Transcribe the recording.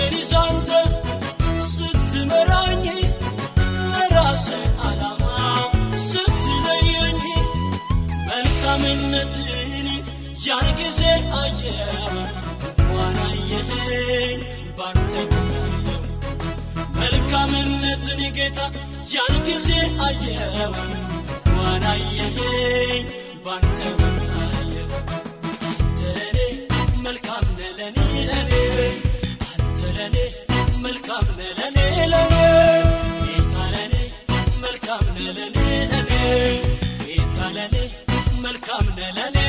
ነፍሴን ይዛንተ ስትመራኝ ለራስ ዓላማ ስትለየኝ መልካምነትን ያን ጊዜ አየሁ ዋናየኝ ባንተ አየሁ መልካምነትን ጌታ ያን ጊዜ አየሁ ዋናየኝ ባንተ አየሁ አንተ ለኔ መልካም ነህ ለኔ አንተ ለኔ መልካም ነህ ለኔ ጌታ ለኔ መልካም ነህ ለኔ ጌታ ለኔ መልካም ነህ ለኔ